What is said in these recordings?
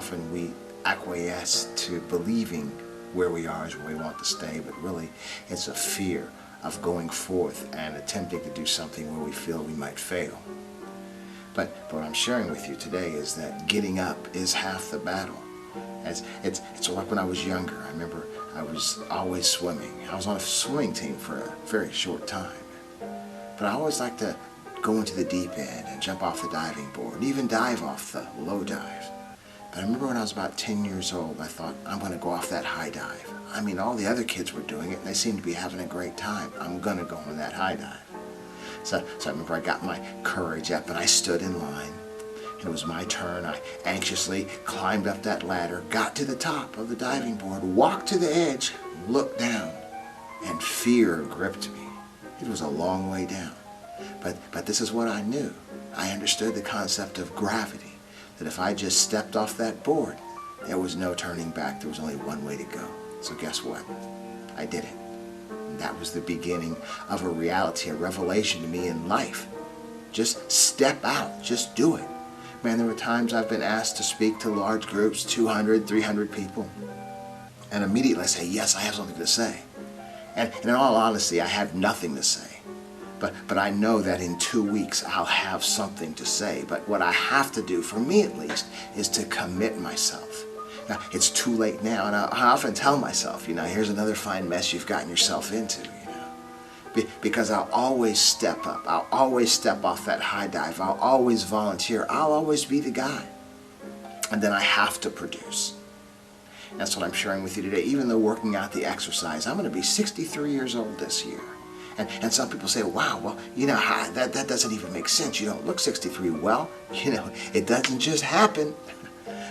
often we acquiesce to believing where we are is where we want to stay, but really it's a fear of going forth and attempting to do something where we feel we might fail. But what I'm sharing with you today is that getting up is half the battle. It's like when I was younger. I remember I was always swimming. I was on a swimming team for a very short time. But I always liked to go into the deep end and jump off the diving board and even dive off the low dive. But I remember when I was about 10 years old, I thought, I'm going to go off that high dive. I mean, all the other kids were doing it and they seemed to be having a great time. I'm going to go on that high dive. So I remember I got my courage up and I stood in line. And it was my turn. I anxiously climbed up that ladder, got to the top of the diving board, walked to the edge, looked down, and fear gripped me. It was a long way down. But this is what I knew. I understood the concept of gravity, that if I just stepped off that board, there was no turning back. There was only one way to go. So guess what? I did it. And that was the beginning of a reality, a revelation to me in life. Just step out. Just do it. Man, there were times I've been asked to speak to large groups, 200, 300 people. And immediately I say, yes, I have something to say. And in all honesty, I have nothing to say. But I know that in 2 weeks I'll have something to say. But what I have to do, for me at least, is to commit myself. Now, it's too late now, and I often tell myself, here's another fine mess you've gotten yourself into, because I'll always step up. I'll always step off that high dive. I'll always volunteer. I'll always be the guy. And then I have to produce. That's what I'm sharing with you today. Even though working out the exercise, I'm going to be 63 years old this year. And some people say, wow, well, that doesn't even make sense. You don't look 63. Well, it doesn't just happen.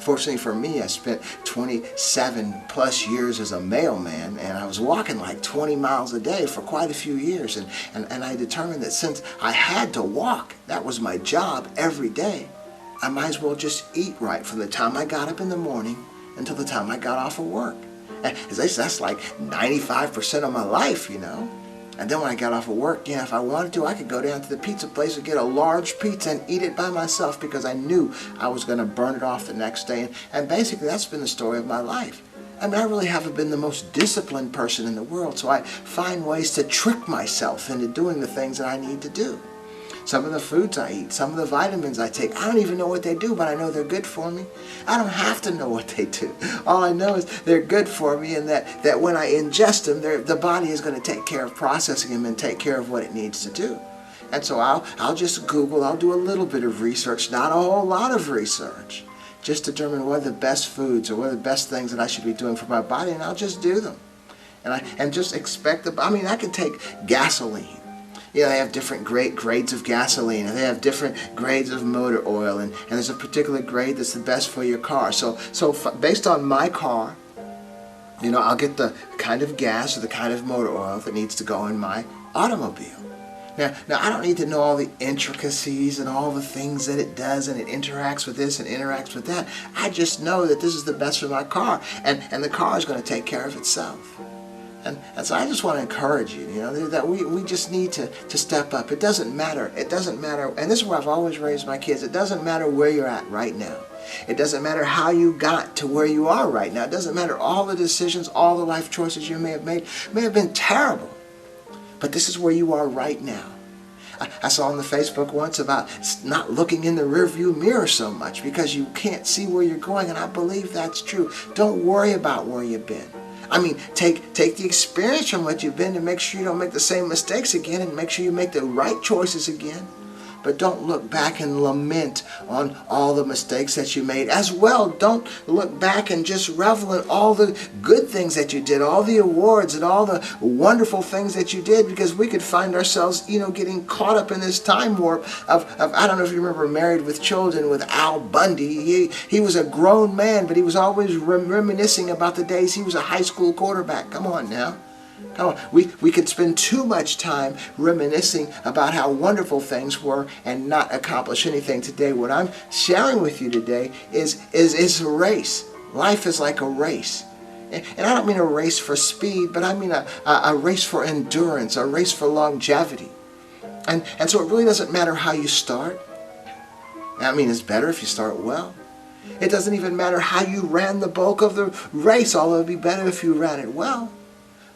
Fortunately for me, I spent 27 plus years as a mailman, and I was walking like 20 miles a day for quite a few years. And I determined that since I had to walk, that was my job every day, I might as well just eat right from the time I got up in the morning until the time I got off of work. And that's like 95% of my life, And then when I got off of work, if I wanted to, I could go down to the pizza place and get a large pizza and eat it by myself because I knew I was going to burn it off the next day. And basically, that's been the story of my life. I mean, I really haven't been the most disciplined person in the world, so I find ways to trick myself into doing the things that I need to do. Some of the foods I eat, some of the vitamins I take, I don't even know what they do, but I know they're good for me. I don't have to know what they do. All I know is they're good for me, and that when I ingest them, the body is going to take care of processing them and take care of what it needs to do. And so I'll just Google, I'll do a little bit of research, not a whole lot of research, just determine what are the best foods or what are the best things that I should be doing for my body, and I'll just do them. And just expect I can take gasoline. They have different grades of gasoline, and they have different grades of motor oil, and there's a particular grade that's the best for your car. So based on my car, I'll get the kind of gas or the kind of motor oil that needs to go in my automobile. Now I don't need to know all the intricacies and all the things that it does, and it interacts with this and interacts with that. I just know that this is the best for my car, and the car is going to take care of itself. And so I just want to encourage you, that we just need to step up. It doesn't matter. It doesn't matter. And this is where I've always raised my kids. It doesn't matter where you're at right now. It doesn't matter how you got to where you are right now. It doesn't matter all the decisions, all the life choices you may have made. May have been terrible. But this is where you are right now. I saw on the Facebook once about not looking in the rearview mirror so much because you can't see where you're going. And I believe that's true. Don't worry about where you've been. I mean, take the experience from what you've been to make sure you don't make the same mistakes again and make sure you make the right choices again. But don't look back and lament on all the mistakes that you made. As well, don't look back and just revel in all the good things that you did, all the awards and all the wonderful things that you did, because we could find ourselves, getting caught up in this time warp of I don't know if you remember Married with Children with Al Bundy. He was a grown man, but he was always reminiscing about the days he was a high school quarterback. Come on now. Come on. We could spend too much time reminiscing about how wonderful things were and not accomplish anything today. What I'm sharing with you today is a race. Life is like a race. And I don't mean a race for speed, but I mean a race for endurance, a race for longevity. And so it really doesn't matter how you start. I mean, it's better if you start well. It doesn't even matter how you ran the bulk of the race, although it would be better if you ran it well.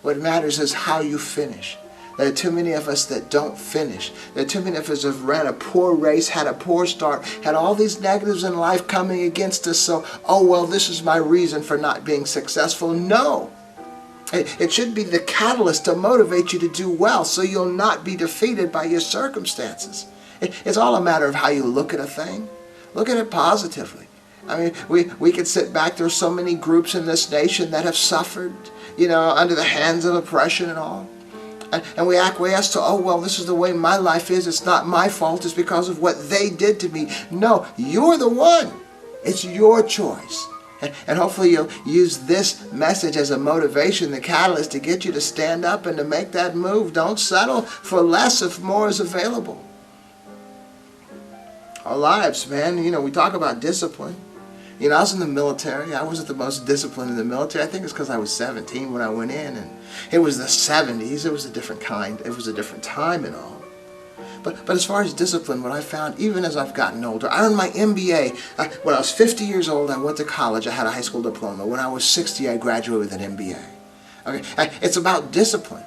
What matters is how you finish. There are too many of us that don't finish. There are too many of us that have ran a poor race, had a poor start, had all these negatives in life coming against us. So, oh, well, this is my reason for not being successful. No. It should be the catalyst to motivate you to do well so you'll not be defeated by your circumstances. It's all a matter of how you look at a thing. Look at it positively. I mean, we could sit back. There's so many groups in this nation that have suffered, under the hands of oppression and all. And we acquiesce to, oh, well, this is the way my life is. It's not my fault. It's because of what they did to me. No, you're the one. It's your choice. And hopefully you'll use this message as a motivation, the catalyst to get you to stand up and to make that move. Don't settle for less if more is available. Our lives, man, we talk about discipline. I was in the military. I wasn't the most disciplined in the military. I think it's because I was 17 when I went in, and it was the 70s. It was a different kind. It was a different time and all. But as far as discipline, what I found, even as I've gotten older, I earned my MBA. When I was 50 years old, I went to college. I had a high school diploma. When I was 60, I graduated with an MBA. Okay, it's about discipline.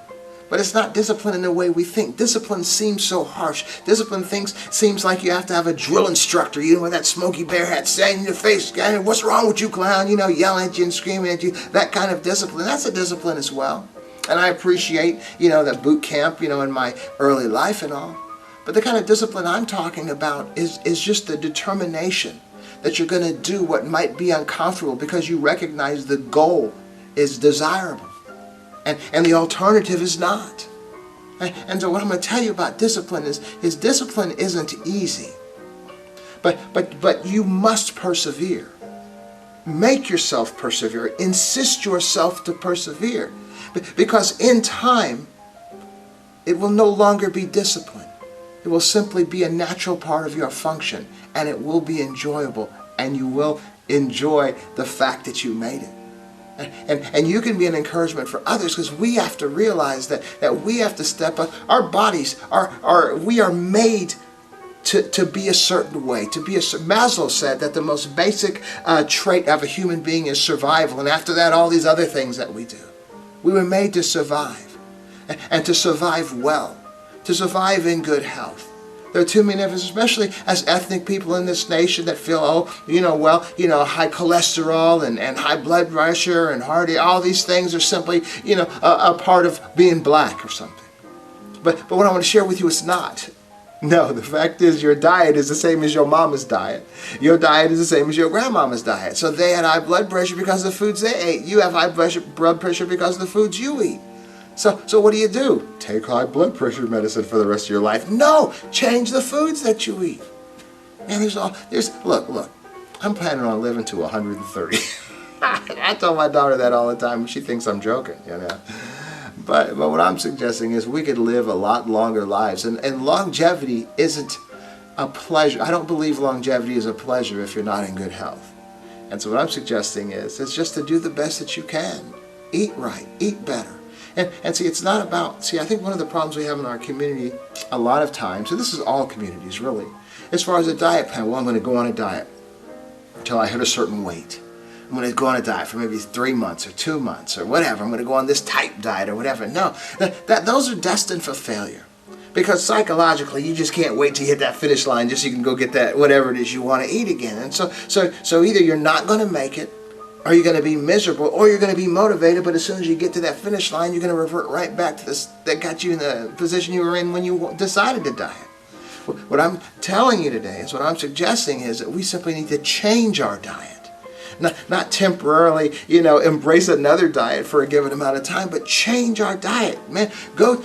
But it's not discipline in the way we think. Discipline seems so harsh. Discipline seems like you have to have a drill instructor, with that Smokey Bear hat standing in your face, guy, what's wrong with you, clown? Yelling at you and screaming at you. That kind of discipline. That's a discipline as well. And I appreciate, that boot camp, in my early life and all. But the kind of discipline I'm talking about is just the determination that you're going to do what might be uncomfortable because you recognize the goal is desirable. And the alternative is not. And so what I'm going to tell you about discipline is discipline isn't easy. But you must persevere. Make yourself persevere. Insist yourself to persevere. Because in time, it will no longer be discipline. It will simply be a natural part of your function. And it will be enjoyable. And you will enjoy the fact that you made it. And you can be an encouragement for others because we have to realize that we have to step up. Our bodies we are made to be a certain way. Maslow said that the most basic trait of a human being is survival, and after that, all these other things that we do. We were made to survive, and to survive well, to survive in good health. There are too many of us, especially as ethnic people in this nation, that feel, high cholesterol and high blood pressure and heart, all these things are simply, a part of being black or something. But what I want to share with you, it's not. No, the fact is your diet is the same as your mama's diet. Your diet is the same as your grandmama's diet. So they had high blood pressure because of the foods they ate. You have high blood pressure because of the foods you eat. So what do? Take high blood pressure medicine for the rest of your life? No, change the foods that you eat. Man, look, I'm planning on living to 130. I tell my daughter that all the time. She thinks I'm joking, But what I'm suggesting is we could live a lot longer lives. And longevity isn't a pleasure. I don't believe longevity is a pleasure if you're not in good health. And so what I'm suggesting is it's just to do the best that you can. Eat right, eat better. And see, it's not about, I think one of the problems we have in our community a lot of times, and this is all communities really, as far as a diet plan, well, I'm going to go on a diet until I hit a certain weight. I'm going to go on a diet for maybe 3 months or 2 months or whatever. I'm going to go on this type diet or whatever. No, those are destined for failure. Because psychologically, you just can't wait to hit that finish line just so you can go get that whatever it is you want to eat again. And so either you're not going to make it, or you're going to be miserable, or you're going to be motivated, but as soon as you get to that finish line, you're going to revert right back to this that got you in the position you were in when you decided to diet. What I'm telling you today is, what I'm suggesting is that we simply need to change our diet. Not temporarily, embrace another diet for a given amount of time, but change our diet. Man,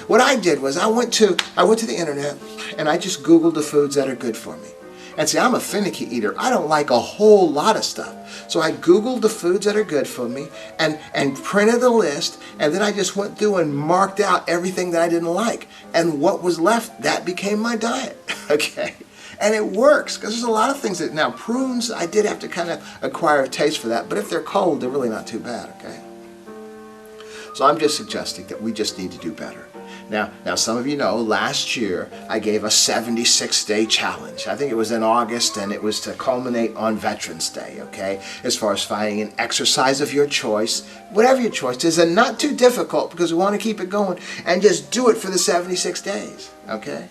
what I did was I went to the internet and I just Googled the foods that are good for me. And see, I'm a finicky eater. I don't like a whole lot of stuff. So I Googled the foods that are good for me and printed a list, and then I just went through and marked out everything that I didn't like. And what was left, that became my diet. Okay? And it works, because there's a lot of things that, now prunes, I did have to kind of acquire a taste for that, but if they're cold, they're really not too bad, okay? So I'm just suggesting that we just need to do better. Now, some of you know last year I gave a 76-day challenge. I think it was in August, and it was to culminate on Veterans Day, okay? As far as finding an exercise of your choice, whatever your choice is, and not too difficult because we want to keep it going, and just do it for the 76 days, okay?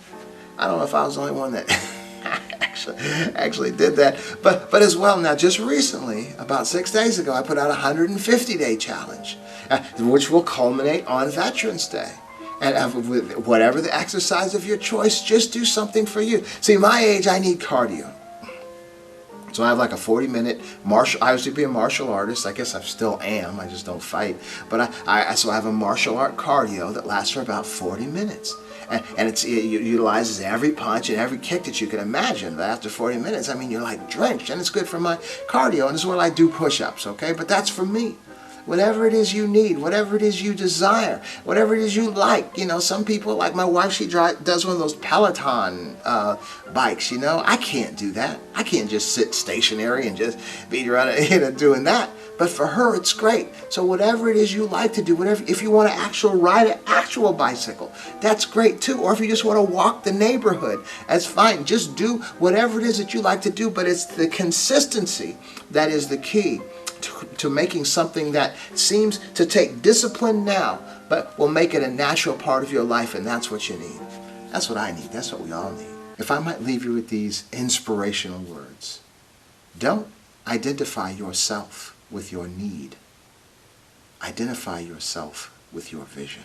I don't know if I was the only one that actually did that, but as well, now just recently, about 6 days ago, I put out a 150-day challenge, which will culminate on Veterans Day. And with whatever the exercise of your choice, just do something for you. See, my age, I need cardio. So I have like a 40-minute I used to be a martial artist. I guess I still am. I just don't fight. But so I have a martial art cardio that lasts for about 40 minutes. And it utilizes every punch and every kick that you can imagine. But after 40 minutes, I mean, you're like drenched. And it's good for my cardio. And this is where I do push-ups, okay? But that's for me. Whatever it is you need, whatever it is you desire, whatever it is you like. You know, some people, like my wife, she does one of those Peloton bikes, you know. I can't do that. I can't just sit stationary and just be running, doing that. But for her, it's great. So whatever it is you like to do, if you want to ride an actual bicycle, that's great too. Or if you just want to walk the neighborhood, that's fine. Just do whatever it is that you like to do, but it's the consistency that is the key to making something that seems to take discipline now, but will make it a natural part of your life, and that's what you need. That's what I need. That's what we all need. If I might leave you with these inspirational words, don't identify yourself with your need. Identify yourself with your vision.